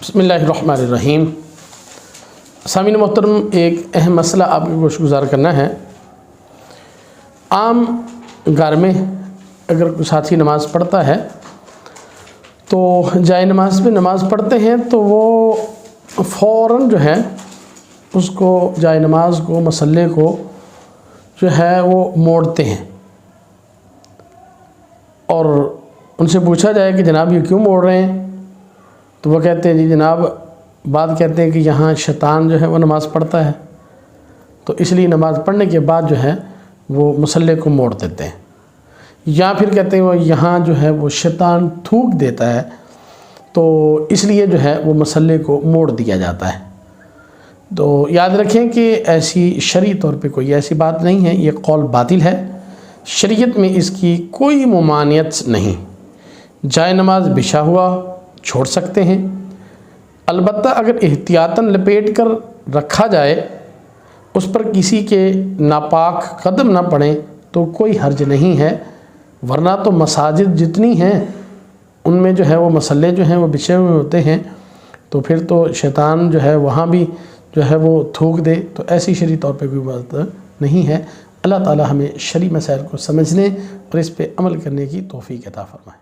बिस्मिल्लाहिर्रहमानिर्रहीम। सामीन मोहतरम, एक अहम मसला आपको गोश गुजार करना है। आम घर में अगर कोई साथी नमाज़ पढ़ता है तो जाए नमाज में नमाज़ पढ़ते हैं तो वो फ़ौरन जो है उसको जाए नमाज को मसल्ले को जो है वो मोड़ते हैं और उनसे पूछा जाए कि जनाब ये क्यों मोड़ रहे हैं, तो वो कहते हैं जी जनाब, बात कहते हैं कि यहाँ शैतान जो है वो नमाज़ पढ़ता है तो इसलिए नमाज़ पढ़ने के बाद जो है वो मसल्ले को मोड़ देते हैं, या फिर कहते हैं वो यहाँ जो है वो शैतान थूक देता है तो इसलिए जो है वो मसल्ले को मोड़ दिया जाता है। तो याद रखें कि ऐसी शरई तौर पे कोई ऐसी बात नहीं है, ये कौल बातिल है। शरीयत में इसकी कोई मुमानियत नहीं। जाए नमाज बिछा हुआ छोड़ सकते हैं, अलबत्ता अगर एहतियातन लपेट कर रखा जाए, उस पर किसी के नापाक कदम ना पड़े तो कोई हर्ज नहीं है। वरना तो मसाजिद जितनी हैं उनमें जो है वो मसल्ले जो हैं वो बिछे हुए होते हैं, तो फिर तो शैतान जो है वहाँ भी जो है वो थूक दे, तो ऐसी शरई तौर पे कोई बात नहीं है। अल्लाह ताला हमें शरई मसाइल को समझने और इस पे अमल करने की तौफीक अता फरमाए।